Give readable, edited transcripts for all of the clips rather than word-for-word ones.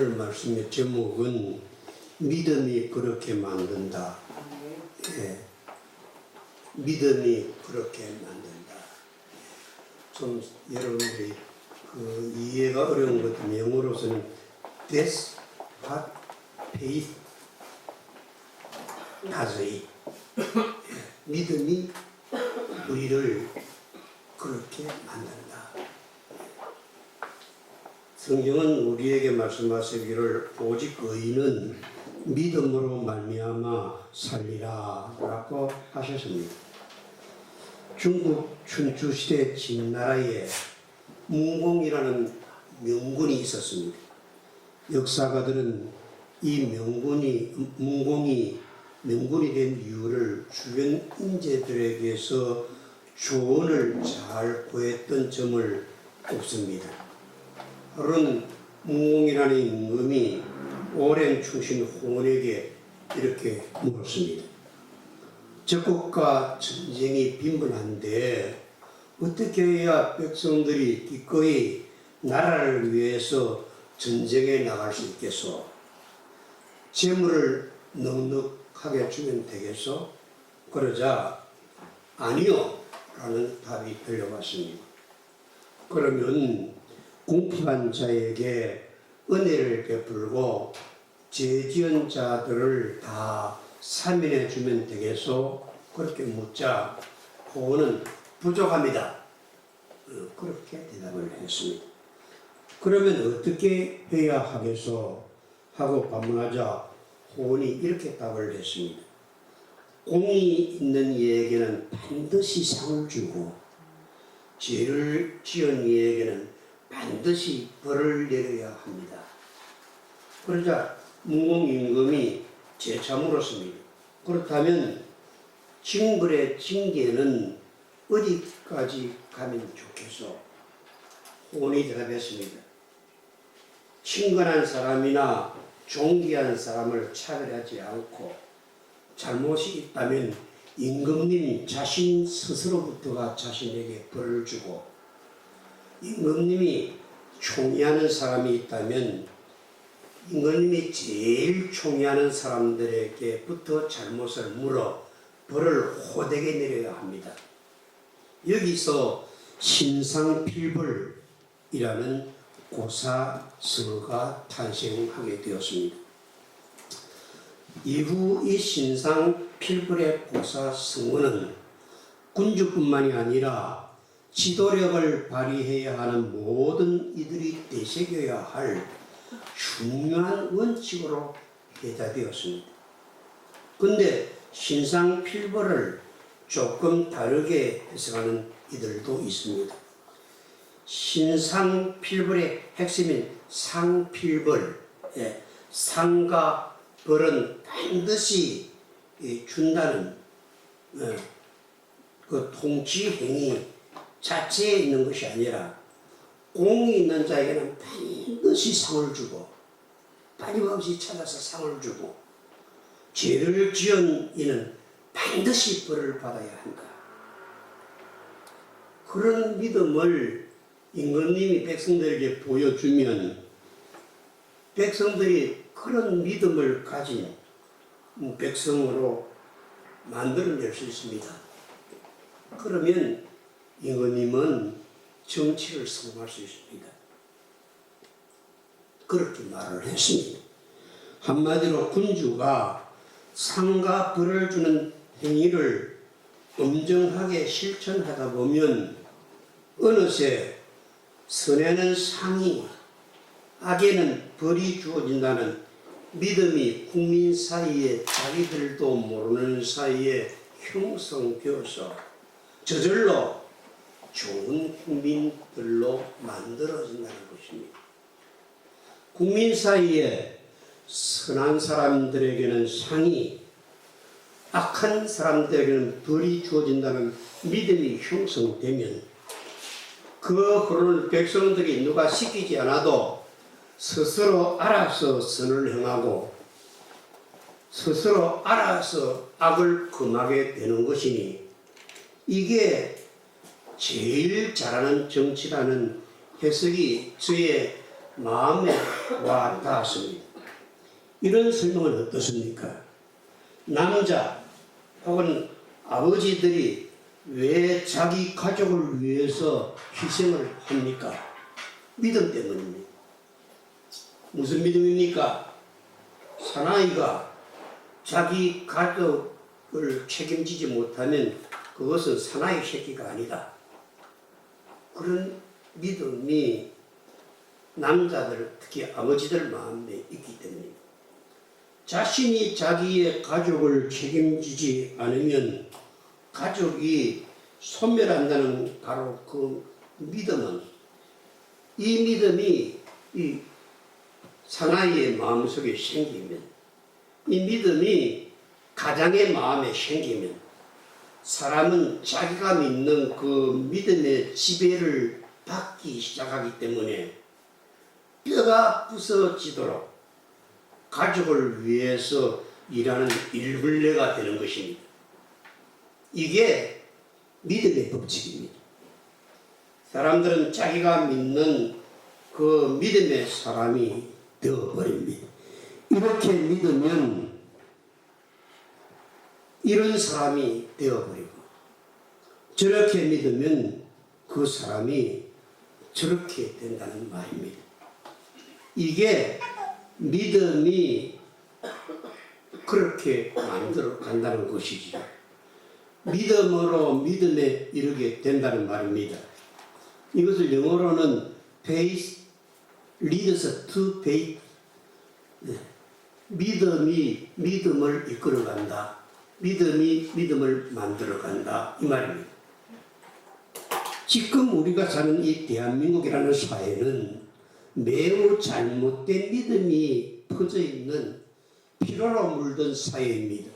오늘 말씀의 제목은 믿음이 그렇게 만든다. 예, 믿음이 그렇게 만든다. 좀 여러분들이 이해가 어려운 것 같으면 영어로서는 That's what faith does. 믿음이 우리를 그렇게 만든다. 성경은 우리에게 말씀하시기를 오직 의인은 믿음으로 말미암아 살리라 라고 하셨습니다. 중국 춘추시대 진나라에 문공이라는 명군이 있었습니다. 역사가들은 이 문공이 명군이 된 이유를 주변 인재들에게서 조언을 잘 구했던 점을 꼽습니다. 그런 문공이라는 임금이 오랜 충신 홍원에게 이렇게 물었습니다. 적국과 전쟁이 빈번한데 어떻게 해야 백성들이 기꺼이 나라를 위해서 전쟁에 나갈 수 있겠소? 재물을 넉넉하게 주면 되겠소? 그러자 아니요 라는 답이 들려왔습니다. 그러면 궁핍한 자에게 은혜를 베풀고 죄지은 자들을 다 사면해 주면 되겠소? 그렇게 묻자 호원은 부족합니다. 그렇게 대답을 했습니다. 그러면 어떻게 해야 하겠소? 하고 반문하자 호원이 이렇게 답을 했습니다. 공이 있는 이에게는 반드시 상을 주고 죄를 지은 이에게는 반드시 벌을 내려야 합니다. 그러자 문공 임금이 재차 물었습니다. 그렇다면 징벌의 징계는 어디까지 가면 좋겠소? 호원이 대답했습니다. 친근한 사람이나 존귀한 사람을 차별하지 않고 잘못이 있다면 임금님 자신 스스로부터가 자신에게 벌을 주고 임금님이 총애하는 사람이 있다면 임금님이 제일 총애하는 사람들에게부터 잘못을 물어 벌을 호되게 내려야 합니다. 여기서 신상필벌이라는 고사서가 탄생하게 되었습니다. 이후 이 신상필벌의 고사성어는 군주뿐만이 아니라 지도력을 발휘해야 하는 모든 이들이 되새겨야 할 중요한 원칙으로 해당되었습니다. 그런데 신상필벌을 조금 다르게 해석하는 이들도 있습니다. 신상필벌의 핵심인 상필벌, 상과 벌은 반드시 준다는 그 통치행위 자체에 있는 것이 아니라 공이 있는 자에게는 반드시 상을 주고 빠짐없이 찾아서 상을 주고 죄를 지은 이는 반드시 벌을 받아야 한다. 그런 믿음을 임금님이 백성들에게 보여주면 백성들이 그런 믿음을 가진 백성으로 만들어낼 수 있습니다. 그러면 임금님은 정치를 성공할 수 있습니다. 그렇게 말을 했습니다. 한마디로 군주가 상과 벌을 주는 행위를 엄정하게 실천하다 보면 어느새 선에는 상이 악에는 벌이 주어진다는 믿음이 국민 사이에 자기들도 모르는 사이에 형성되어서 저절로 좋은 국민들로 만들어진다는 것입니다. 국민 사이에 선한 사람들에게는 상이, 악한 사람들에게는 벌이 주어진다는 믿음이 형성되면 그 그런 백성들이 누가 시키지 않아도 스스로 알아서 선을 행하고 스스로 알아서 악을 금하게 되는 것이니 이게 제일 잘하는 정치라는 해석이 저의 마음에 와 닿았습니다. 이런 설명은 어떻습니까? 남자 혹은 아버지들이 왜 자기 가족을 위해서 희생을 합니까? 믿음 때문입니다. 무슨 믿음입니까? 사나이가 자기 가족을 책임지지 못하면 그것은 사나이 새끼가 아니다. 그런 믿음이 남자들, 특히 아버지들 마음에 있기 때문입니다. 자신이 자기의 가족을 책임지지 않으면 가족이 소멸한다는 바로 그 믿음은, 이 믿음이 이 사나이의 마음속에 생기면, 이 믿음이 가장의 마음에 생기면 사람은 자기가 믿는 그 믿음의 지배를 받기 시작하기 때문에 뼈가 부서지도록 가족을 위해서 일하는 일굴레가 되는 것입니다. 이게 믿음의 법칙입니다. 사람들은 자기가 믿는 그 믿음의 사람이 되어버립니다. 이렇게 믿으면 이런 사람이 되어버리고, 저렇게 믿으면 그 사람이 저렇게 된다는 말입니다. 이게 믿음이 그렇게 만들어 간다는 것이지요. 믿음으로 믿음에 이르게 된다는 말입니다. 이것을 영어로는 faith leads to faith. 믿음이 믿음을 이끌어간다. 믿음이 믿음을 만들어간다. 이 말입니다. 지금 우리가 사는 이 대한민국이라는 사회는 매우 잘못된 믿음이 퍼져 있는 피로로 물든 사회입니다.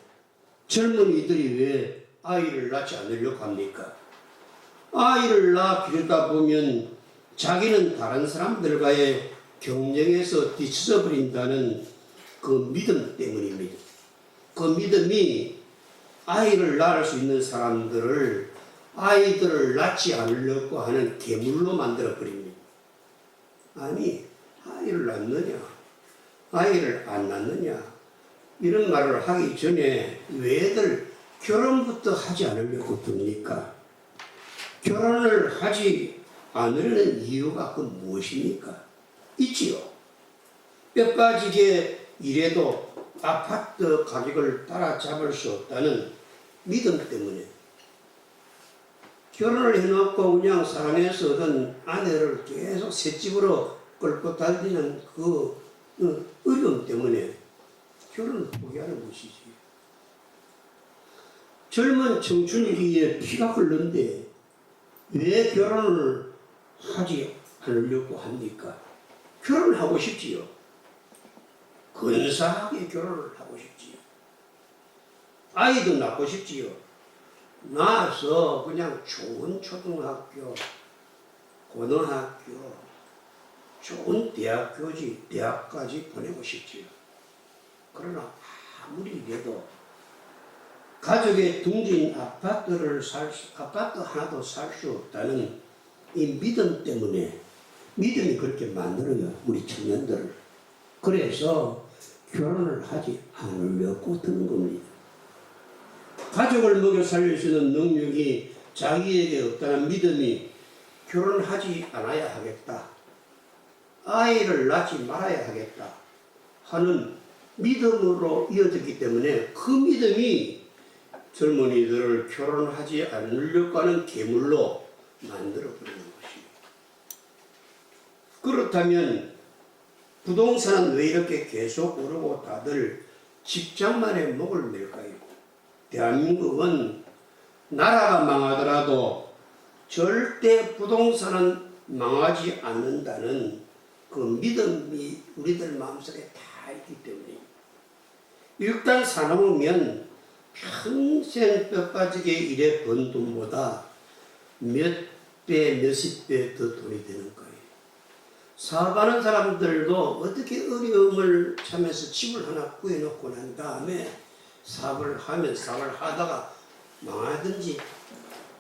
젊은이들이 왜 아이를 낳지 않으려고 합니까? 아이를 낳기려다 보면 자기는 다른 사람들과의 경쟁에서 뒤처져 버린다는 그 믿음 때문입니다. 그 믿음이 아이를 낳을 수 있는 사람들을 아이들을 낳지 않으려고 하는 계물로 만들어 버립니다. 아니, 아이를 낳느냐, 아이를 안 낳느냐, 이런 말을 하기 전에 왜들 결혼부터 하지 않으려고 듭니까? 결혼을 하지 않으려는 이유가 그 무엇입니까? 있지요. 뼈 빠지게 일해도 아파트 가격을 따라잡을 수 없다는 믿음 때문에 결혼을 해놓고 그냥 사랑해서 얻은 아내를 계속 새집으로 끌고 다니는 그 어려움 때문에 결혼을 포기하는 것이지. 젊은 청춘기에 피가 흐르는데 왜 결혼을 하지 않으려고 합니까? 결혼하고 싶지요. 근사하게 결혼을 하고 싶지요. 아이도 낳고 싶지요. 낳아서 그냥 좋은 초등학교, 고등학교, 좋은 대학까지 보내고 싶지요. 그러나 아무리 이래도 가족의 둥진 아파트 하나도 살 수 없다는 이 믿음 때문에, 믿음이 그렇게 만들어요, 우리 청년들을. 그래서 결혼을 하지 않으려고 드는 겁니다. 가족을 먹여 살릴 수 있는 능력이 자기에게 없다는 믿음이 결혼하지 않아야 하겠다, 아이를 낳지 말아야 하겠다 하는 믿음으로 이어졌기 때문에 그 믿음이 젊은이들을 결혼하지 않으려고 하는 계물로 만들어버리는 것입니다. 그렇다면 부동산은 왜 이렇게 계속 오르고 다들 직장만에 목을 맬까요? 대한민국은 나라가 망하더라도 절대 부동산은 망하지 않는다는 그 믿음이 우리들 마음속에 다 있기 때문에 일단 사놓으면 평생 뼈 빠지게 일해 번 돈보다 몇 배, 몇십 배 더 돈이 되는 거예요. 사업하는 사람들도 어떻게 어려움을 참여해서 집을 하나 구해놓고 난 다음에 사업을 하다가 망하든지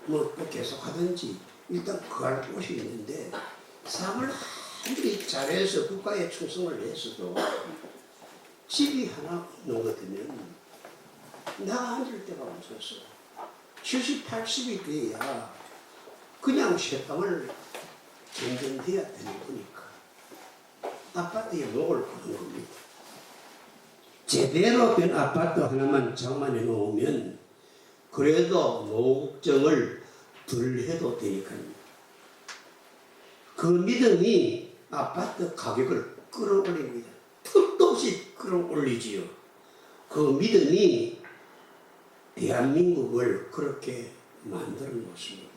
뭐 또 계속 하든지 일단 구할 곳이 있는데 사업을 아무리 잘해서 국가에 충성을 했어도 집이 하나 없는 것 같으면 나 앉을 데가 없었어. 70, 80이 돼야 그냥 새방을 견뎌야 되는 거니까 아파트에 목을 거는 겁니다. 제대로 된 아파트 하나만 장만해 놓으면 그래도 노후걱정을 덜 해도 되니까요. 그 믿음이 아파트 가격을 끌어올립니다. 턱도 없이 끌어올리지요. 그 믿음이 대한민국을 그렇게 만들어 놓습니다.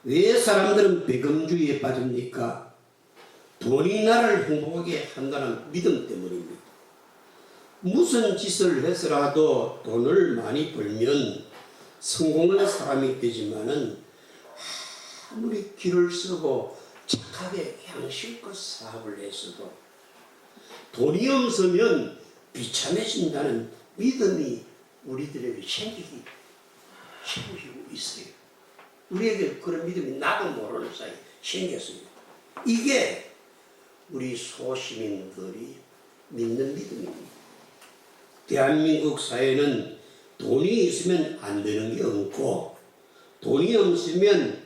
왜 사람들은 배금주의에 빠집니까? 돈이 나를 행복하게 한다는 믿음 때문입니다. 무슨 짓을 해서라도 돈을 많이 벌면 성공한 사람이 되지만은 아무리 길을 쓰고 착하게 양심껏 사업을 했어도 돈이 없으면 비참해진다는 믿음이 우리들에게 생기고 있어요. 우리에게 그런 믿음이 나도 모르는 사이에 생겼어요. 이게 우리 소시민들이 믿는 믿음입니다. 대한민국 사회는 돈이 있으면 안 되는 게 없고 돈이 없으면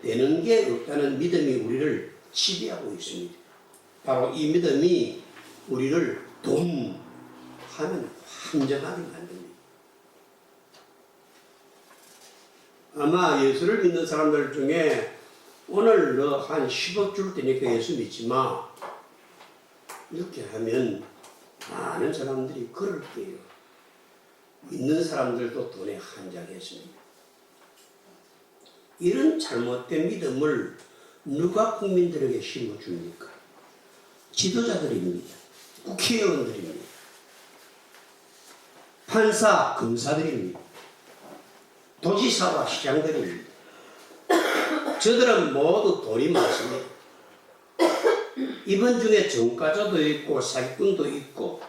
되는 게 없다는 믿음이 우리를 지배하고 있습니다. 바로 이 믿음이 우리를 돈 하면 환장하게 만듭니다. 아마 예수를 믿는 사람들 중에 오늘 너 한 10억 줄 테니까 예수 믿지 마. 이렇게 하면 많은 사람들이 그럴 거예요. 믿는 사람들도 돈에 한장했습니다. 이런 잘못된 믿음을 누가 국민들에게 심어줍니까? 지도자들입니다. 국회의원들입니다. 판사, 검사들입니다. 도지사와 시장들입니다. 저들은 모두 돈이 많습니다. 이번 중에 정가조도 있고 사기꾼도 있고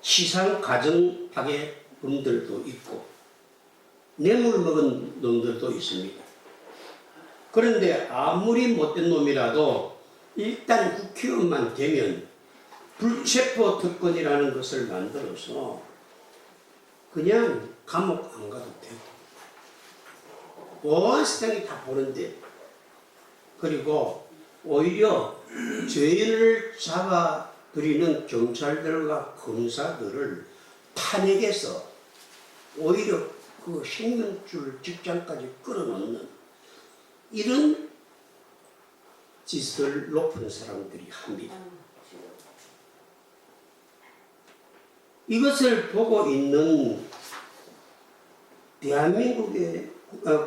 시상 가정 파괴범들도 있고 뇌물 먹은 놈들도 있습니다. 그런데 아무리 못된 놈이라도 일단 국회의원만 되면 불체포 특권이라는 것을 만들어서 그냥 감옥 안 가도 되고 온 세상이 다 보는데, 그리고 오히려 죄인을 잡아들이는 경찰들과 검사들을 탄핵해서 오히려 그 생명줄 직장까지 끌어놓는 이런 짓을 높은 사람들이 합니다. 이것을 보고 있는 대한민국의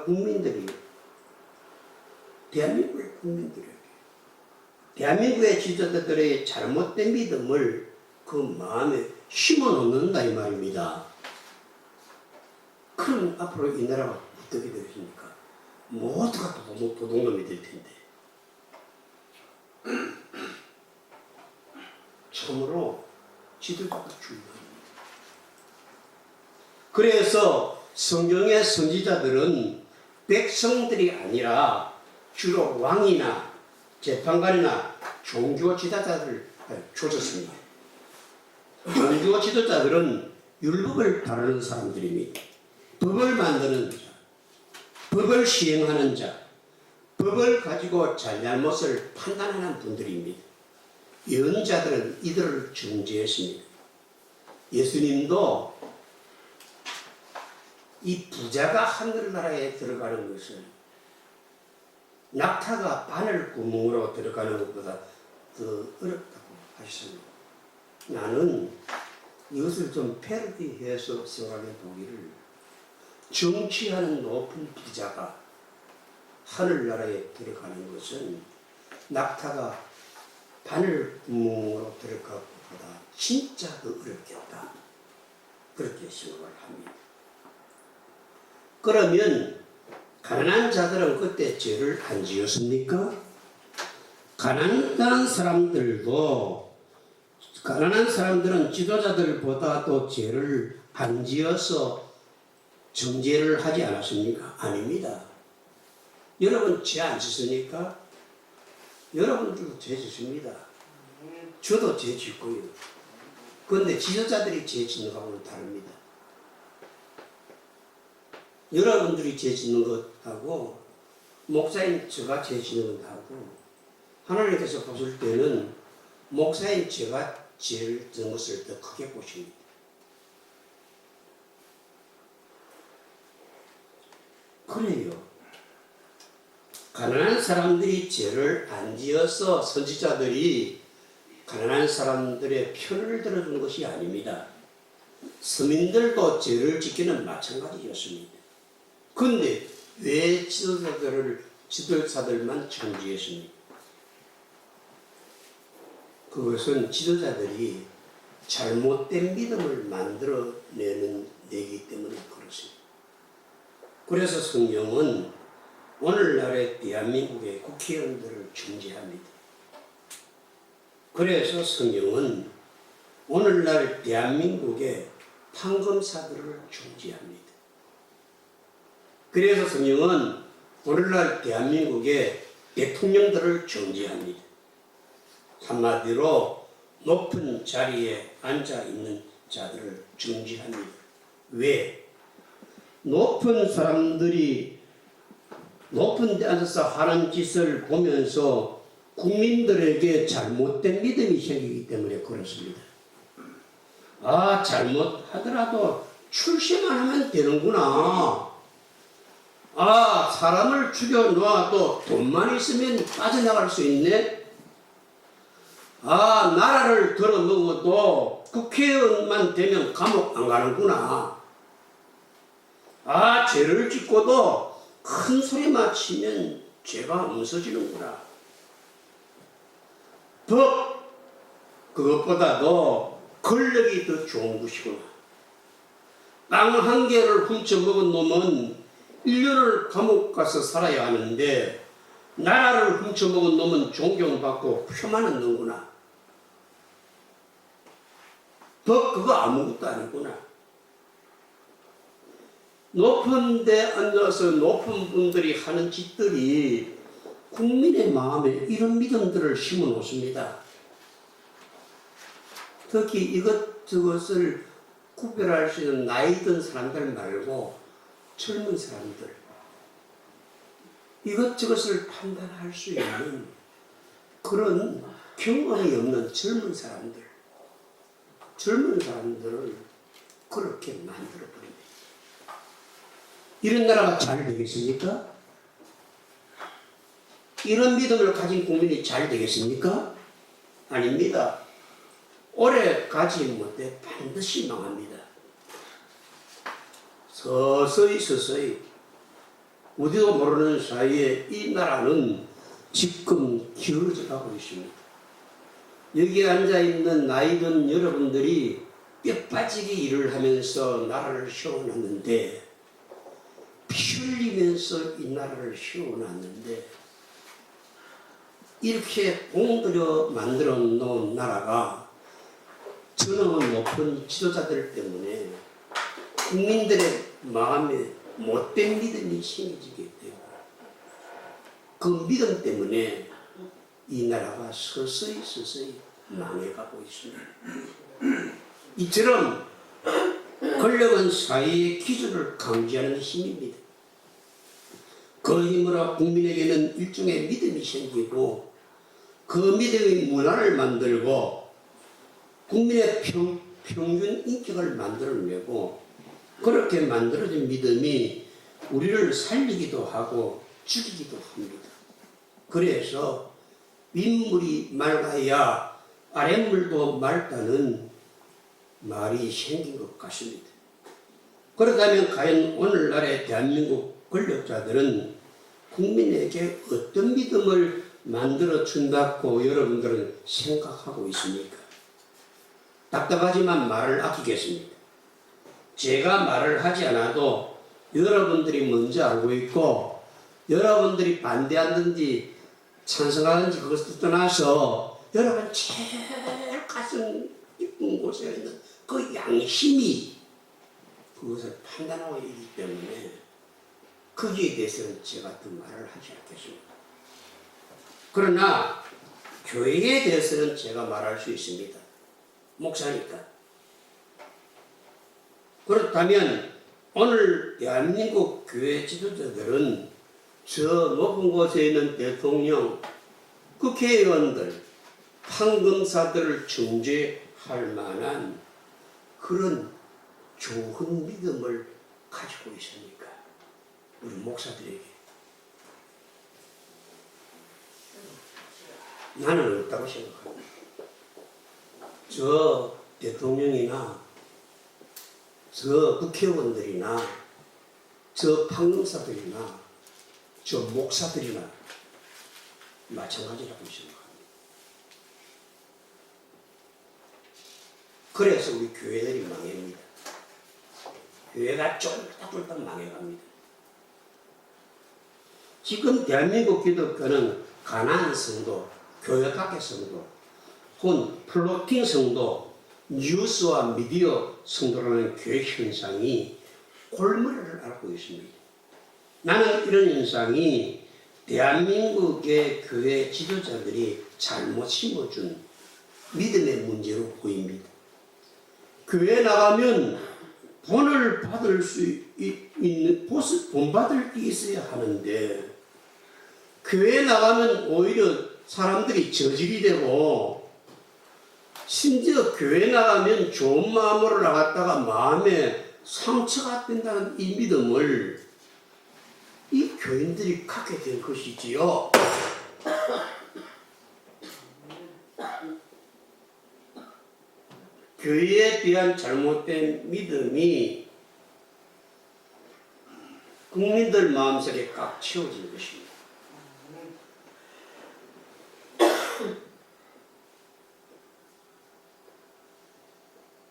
국민들이, 대한민국의 지도자들의 잘못된 믿음을 그 마음에 심어 놓는다 이 말입니다. 그럼 앞으로 이 나라가 어떻게 되겠습니까? 모두가 도둑놈이 될 텐데. 참으로 지도자가 중요합니다. 그래서 성경의 선지자들은 백성들이 아니라 주로 왕이나 재판관이나 종교 지도자들을 조졌습니다. 종교 지도자들은 율법을 다루는 사람들입니다. 법을 만드는 자, 법을 시행하는 자, 법을 가지고 잘잘못을 판단하는 분들입니다. 예언자들은 이들을 정죄했습니다. 예수님도 이 부자가 하늘나라에 들어가는 것을 낙타가 바늘 구멍으로 들어가는 것보다 더 어렵다고 하셨습니다. 나는 이것을 좀 패러디해서 생각해 보기를, 정치하는 높은 부자가 하늘나라에 들어가는 것은 낙타가 바늘 구멍으로 들어가는 것보다 진짜 더 어렵겠다, 그렇게 생각을 합니다. 그러면 가난한 자들은 그때 죄를 안 지었습니까? 가난한 사람들은 지도자들보다도 죄를 안 지어서 정죄를 하지 않았습니까? 아닙니다. 여러분 죄 안 짓습니까? 여러분들도 죄 짓습니다. 저도 죄 짓고요. 그런데 지도자들이 죄 짓는 거하고는 다릅니다. 여러분들이 죄 짓는 것하고 목사인 제가 죄 짓는 것하고 하나님께서 보실 때는 목사인 제가 죄를 짓는 것을 더 크게 보십니다. 그래요. 가난한 사람들이 죄를 안 지어서 선지자들이 가난한 사람들의 편을 들어준 것이 아닙니다. 서민들도 죄를 짓기는 마찬가지였습니다. 그런데 왜 지도자들만 정지했습니까? 그것은 지도자들이 잘못된 믿음을 만들어내기 때문에 그렇습니다. 그래서 성경은 오늘날의 대한민국의 국회의원들을 정죄합니다. 그래서 성경은 오늘날 대한민국의 판검사들을 정죄합니다. 그래서 성경은 오늘날 대한민국의 대통령들을 정죄합니다. 한마디로 높은 자리에 앉아있는 자들을 정죄합니다. 왜? 높은 사람들이 높은 데 앉아서 하는 짓을 보면서 국민들에게 잘못된 믿음이 생기기 때문에 그렇습니다. 아, 잘못하더라도 출세만 하면 되는구나. 아, 사람을 죽여놓아도 돈만 있으면 빠져나갈 수 있네. 아, 나라를 들어먹어도 국회의원만 되면 감옥 안 가는구나. 아, 죄를 짓고도 큰 소리만 치면 죄가 없어지는구나. 법, 그것보다도 권력이 더 좋은 것이구나. 땅 한 개를 훔쳐먹은 놈은 1년을 감옥 가서 살아야 하는데 나라를 훔쳐먹은 놈은 존경받고 표만 얻는구나. 법 그거 아무것도 아니구나. 높은 데 앉아서 높은 분들이 하는 짓들이 국민의 마음에 이런 믿음들을 심어 놓습니다. 특히 이것저것을 구별할 수 있는 나이 든 사람들 말고 젊은 사람들, 이것저것을 판단할 수 있는 그런 경험이 없는 젊은 사람들을 그렇게 만들어버립니다. 이런 나라가 잘 되겠습니까? 이런 믿음을 가진 국민이 잘 되겠습니까? 아닙니다. 오래 가지 못해 반드시 망합니다. 서서히 우리도 모르는 사이에 이 나라는 지금 기울어져 가고 있습니다. 여기 앉아있는 나이든 여러분들이 뼈 빠지게 일을 하면서 나라를 세워놨는데, 피 흘리면서 이 나라를 세워놨는데, 이렇게 공들여 만들어 놓은 나라가 저는 높은 지도자들 때문에 국민들의 마음에 못된 믿음이 생기게 되고, 그 믿음 때문에 이 나라가 서서히 망해가고 있습니다. 이처럼 권력은 사회의 기준을 강조하는 힘입니다. 그 힘으로 국민에게는 일종의 믿음이 생기고 그 믿음이 문화를 만들고 국민의 평균 인격을 만들어내고, 그렇게 만들어진 믿음이 우리를 살리기도 하고 죽이기도 합니다. 그래서 윗물이 맑아야 아랫물도 맑다는 말이 생긴 것 같습니다. 그렇다면 과연 오늘날의 대한민국 권력자들은 국민에게 어떤 믿음을 만들어 준다고 여러분들은 생각하고 있습니까? 답답하지만 말을 아끼겠습니다. 제가 말을 하지 않아도 여러분들이 먼저 알고 있고, 여러분들이 반대하든지 찬성하든지 그것도 떠나서 여러분 제일 가슴 깊은 곳에 있는 그 양심이 그것을 판단하고 있기 때문에 거기에 대해서는 제가 더 말을 하지 않겠습니다. 그러나 교회에 대해서는 제가 말할 수 있습니다. 목사니까. 그렇다면 오늘 대한민국 교회 지도자들은 저 높은 곳에 있는 대통령, 국회의원들, 판검사들을 정죄할 만한 그런 좋은 믿음을 가지고 있습니까? 우리 목사들에게. 나는 없다고 생각합니다. 저 대통령이나 저 국회의원들이나 저 판검사들이나 저 목사들이나 마찬가지라고 생각합니다. 그래서 우리 교회들이 망합니다. 교회가 쫄딱쫄딱 망해갑니다. 지금 대한민국 기독교는 가난한 성도, 교회 밖의 성도, 혹은 플로팅 성도, 뉴스와 미디어 성도라는 교회 현상이 골머리를 앓고 있습니다. 나는 이런 현상이 대한민국의 교회 지도자들이 잘못 심어준 믿음의 문제로 보입니다. 교회에 나가면 돈을 받을 수 있는, 돈 받을 게 있어야 하는데, 교회에 나가면 오히려 사람들이 저질이 되고, 심지어 교회에 나가면 좋은 마음으로 나갔다가 마음에 상처가 된다는 이 믿음을 이 교인들이 갖게 된 것이지요. 교회에 대한 잘못된 믿음이 국민들 마음속에 꽉 채워진 것입니다.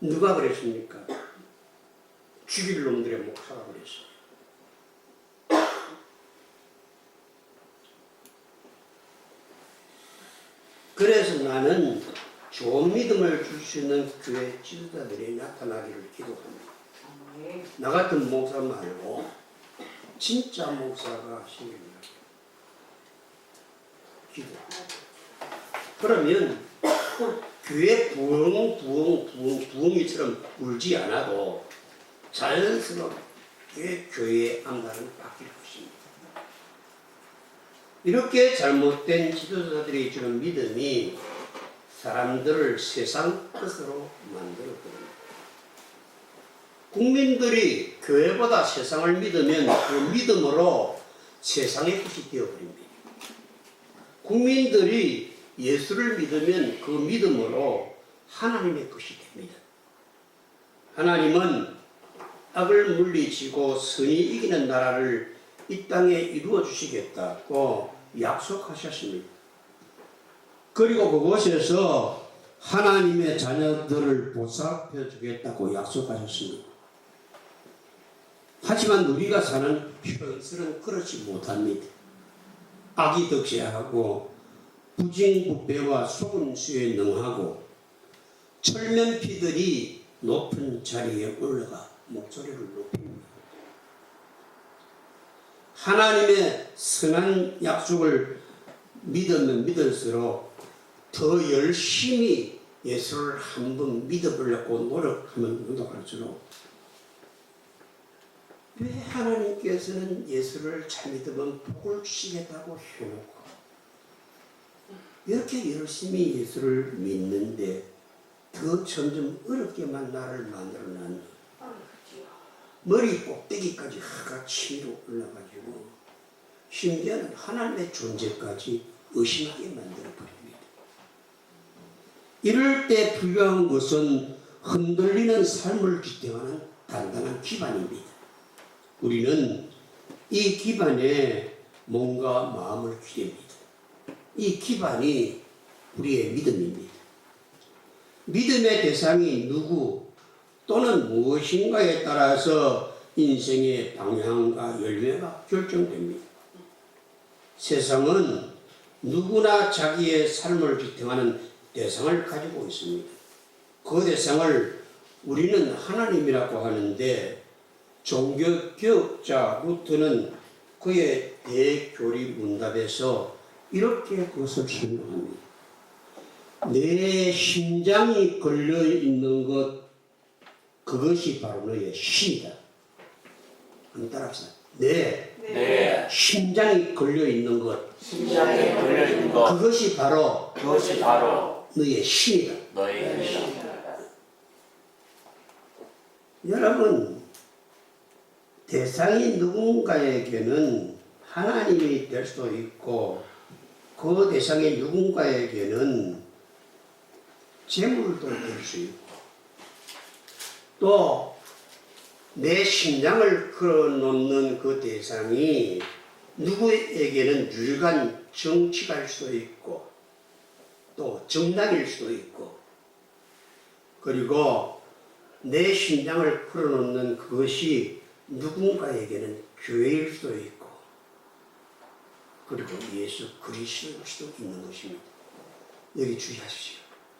누가 그랬습니까? 죽일 놈들의 목사가 그랬어요. 그래서 나는 좋은 믿음을 줄 수 있는 교회 지도자들이 나타나기를 기도합니다. 나 같은 목사 말고 진짜 목사가 생깁니다. 기도합니다. 그러면 교회 부흥이처럼 울지 않아도 자연스럽게 교회의 암단은 바뀔 것입니다. 이렇게 잘못된 지도자들이 주는 믿음이 사람들을 세상 것으로 만들어버립니다. 국민들이 교회보다 세상을 믿으면 그 믿음으로 세상의 것이 되어버립니다. 국민들이 예수를 믿으면 그 믿음으로 하나님의 것이 됩니다. 하나님은 악을 물리치고 선이 이기는 나라를 이 땅에 이루어 주시겠다고 약속하셨습니다. 그리고 그곳에서 하나님의 자녀들을 보살펴 주겠다고 약속하셨습니다. 하지만 우리가 사는 현실은 그렇지 못합니다. 악이 득세하고 부징부패와 속임수에 능하고 철면피들이 높은 자리에 올라가 목소리를 높입니다. 하나님의 선한 약속을 믿으면 믿을수록 더 열심히 예수를 한번 믿어보려고 노력하면 노력할수록 왜 하나님께서는 예수를 잘 믿으면 복을 주시겠다고 해놓고 이렇게 열심히 예수를 믿는데 더 점점 어렵게만 나를 만들어놨나. 머리 꼭대기까지 하가 치밀어 올라가지고 심지어는 하나님의 존재까지 의심하게 만들어버립니다. 이럴 때 필요한 것은 흔들리는 삶을 지탱하는 단단한 기반입니다. 우리는 이 기반에 몸과 마음을 기립니다. 이 기반이 우리의 믿음입니다. 믿음의 대상이 누구 또는 무엇인가에 따라서 인생의 방향과 열매가 결정됩니다. 세상은 누구나 자기의 삶을 지탱하는 대상을 가지고 있습니다. 그 대상을 우리는 하나님이라고 하는데 종교개혁자 루터는 그의 대교리 문답에서 이렇게 그것을 설명합니다. 내 심장이 걸려 있는 것, 그것이 바로 너의 신이다. 한번 따라합시다. 내 심장이 걸려 있는 것, 심장에 걸려 있는 것, 그것이 바로 너의 신이다. 너의 힘이다. 여러분, 대상이 누군가에게는 하나님이 될 수도 있고, 그 대상이 누군가에게는 재물도 될 수 있고, 또 내 심장을 걸어놓는 그 대상이 누구에게는 유일한 정치가일 수도 있고, 또 정당일 수도 있고, 그리고 내 심장을 걸어놓는 그것이 누군가에게는 교회일 수도 있고, 그리고 예수 그리스도일 수도 있는 것입니다. 여기 주의하십시오.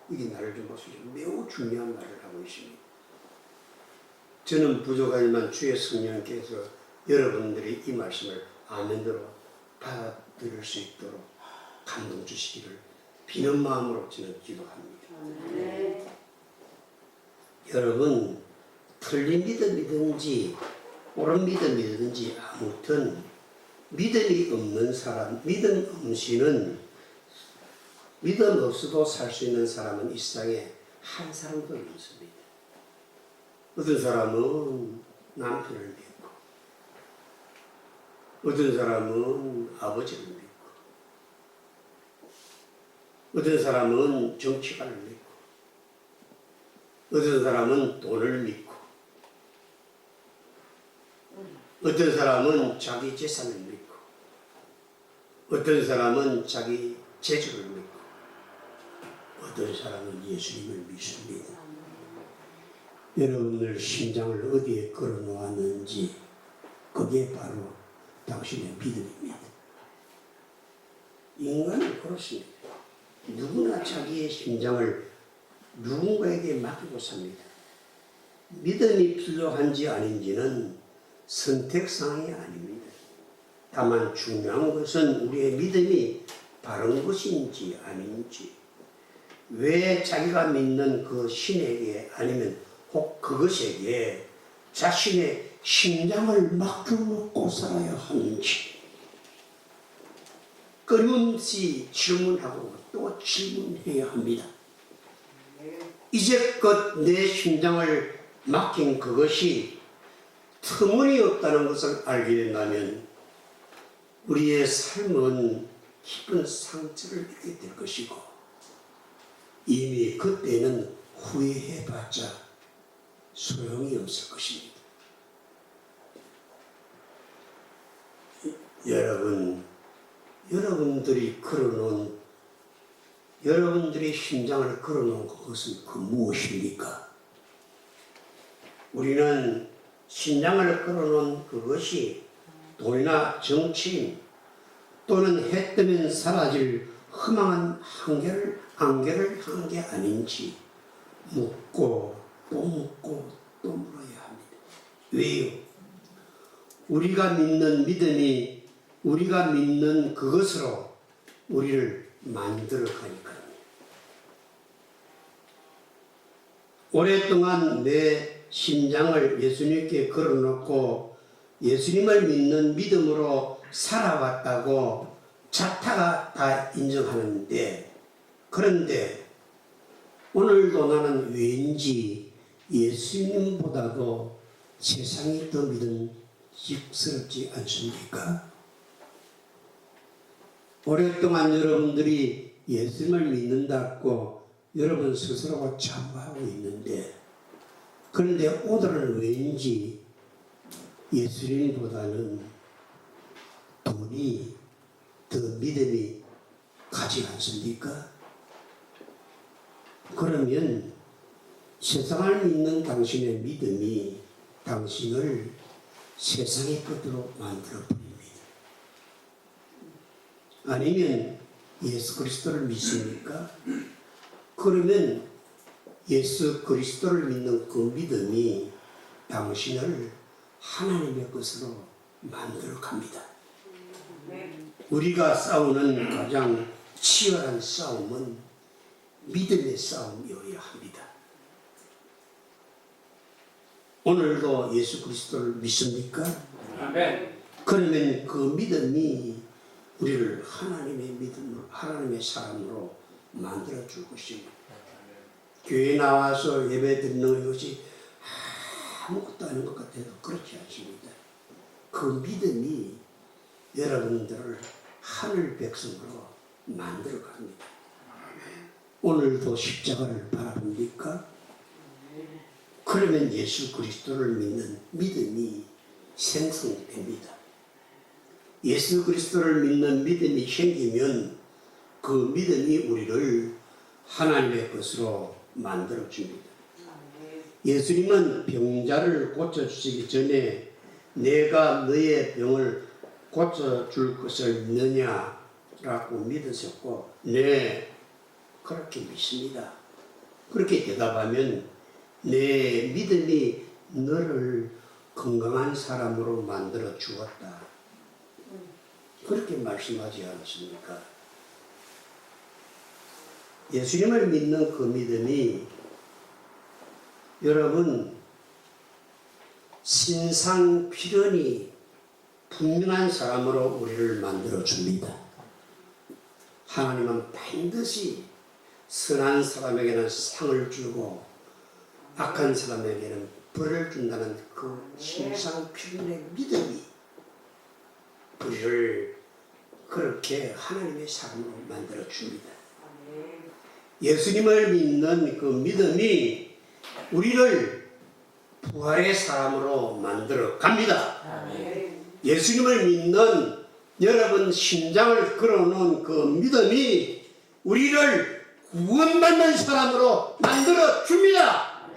이게 나를 좀 보십시오. 매우 중요한 말을 하고 있습니다. 저는 부족하지만 주의 성령께서 여러분들이 이 말씀을 아멘으로 받아들일 수 있도록 감동 주시기를 비는 마음으로 저는 기도합니다. 여러분, 틀린 믿음이든지 옳은 믿음이든지 아무튼 믿음이 없는 사람, 믿음 없이는 믿음 없어도 살 수 있는 사람은 이 세상에 한 사람도 없습니다. 어떤 사람은 남편을 믿고, 어떤 사람은 아버지를 믿고, 어떤 사람은 정치가를 믿고, 어떤 사람은 돈을 믿고, 어떤 사람은 자기 재산을 믿고, 어떤 사람은 자기 재주를 믿고, 어떤 사람은 예수님을 믿습니다. 여러분들 심장을 어디에 걸어놓았는지 그게 바로 당신의 믿음입니다. 인간은 그렇습니다. 누구나 자기의 심장을 누군가에게 맡기고 삽니다. 믿음이 필요한지 아닌지는 선택사항이 아닙니다. 다만 중요한 것은 우리의 믿음이 바른 것인지 아닌지, 왜 자기가 믿는 그 신에게 아니면 혹 그것에게 자신의 심장을 맡겨놓고 살아야 하는지 끊임없이 질문하고 또 질문해야 합니다. 이제껏 내 심장을 맡긴 그것이 터무니없다는 것을 알게 된다면 우리의 삶은 깊은 상처를 입게 될 것이고, 이미 그때는 후회해봤자 소용이 없을 것입니다. 여러분들이 걸어놓은, 여러분들이 심장을 걸어놓은 그것은 그 무엇입니까? 우리는 심장을 걸어놓은 그것이 돈이나 정치인 또는 해 뜨면 사라질 흠망한 안개를 향한 게 아닌지 묻고 또 묻고 또 물어야 합니다. 왜요? 우리가 믿는 믿음이 우리가 믿는 그것으로 우리를 만들어 가니까요. 오랫동안 내 심장을 예수님께 걸어놓고 예수님을 믿는 믿음으로 살아왔다고 자타가 다 인정하는데, 그런데 오늘도 나는 왠지 예수님보다도 세상이 더 믿음직스럽지 않습니까? 오랫동안 여러분들이 예수님을 믿는다고 여러분 스스로가 자부하고 있는데, 그런데 오늘은 왠지 예수님보다는 돈이 더 믿음이 가지 않습니까? 그러면 세상을 믿는 당신의 믿음이 당신을 세상의 것으로 만들어버립니다. 아니면 예수 그리스도를 믿습니까? 그러면 예수 그리스도를 믿는 그 믿음이 당신을 하나님의 것으로 만들어 갑니다. 우리가 싸우는 가장 치열한 싸움은 믿음의 싸움이어야 합니다. 오늘도 예수 그리스도를 믿습니까? 아멘. 그러면 그 믿음이 우리를 하나님의 믿음으로, 하나님의 사람으로 만들어 줄 것입니다. 교회 나와서 예배 드리는 것이 아무것도 아닌 것 같아도 그렇지 않습니다. 그 믿음이 여러분들을 하늘 백성으로 만들어 갑니다. 오늘도 십자가를 바라봅니까? 그러면 예수 그리스도를 믿는 믿음이 생성됩니다. 예수 그리스도를 믿는 믿음이 생기면 그 믿음이 우리를 하나님의 것으로 만들어 줍니다. 예수님은 병자를 고쳐주시기 전에 내가 너의 병을 고쳐줄 것을 믿느냐라고 믿으셨고, 네, 그렇게 믿습니다. 그렇게 대답하면 내 믿음이 너를 건강한 사람으로 만들어 주었다. 그렇게 말씀하지 않았습니까? 예수님을 믿는 그 믿음이 여러분 신상 필연이 분명한 사람으로 우리를 만들어 줍니다. 하나님은 반드시 선한 사람에게는 상을 주고 악한 사람에게는 벌을 준다는 그 신상 필연의 믿음이 우리를 그렇게 하나님의 사람으로 만들어 줍니다. 예수님을 믿는 그 믿음이 우리를 부활의 사람으로 만들어 갑니다. 예수님을 믿는 여러분 심장을 걸어놓은 그 믿음이 우리를 구원받는 사람으로 만들어 줍니다.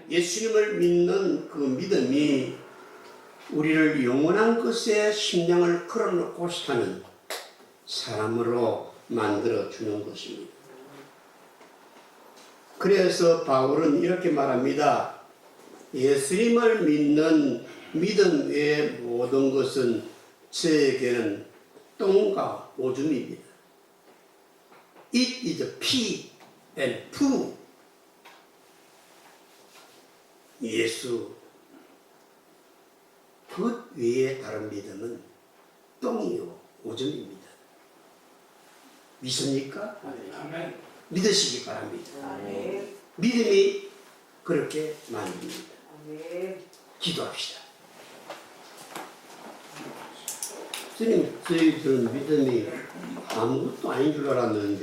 예수님을 믿는 그 믿음이 우리를 영원한 것에 심장을 걸어놓고 사는 사람으로 만들어 주는 것입니다. 그래서 바울은 이렇게 말합니다. 예수님을 믿는 믿음 외의 모든 것은 저에게는 똥과 오줌입니다. It is pee and poo. 예수 그 외에 다른 믿음은 똥이요 오줌입니다. 믿습니까? 아멘. 믿으시기 바랍니다. 아멘. 믿음이 그렇게 만듭니다. 아멘. 기도합시다. 스님, 저희들은 믿음이 아무것도 아닌 줄 알았는데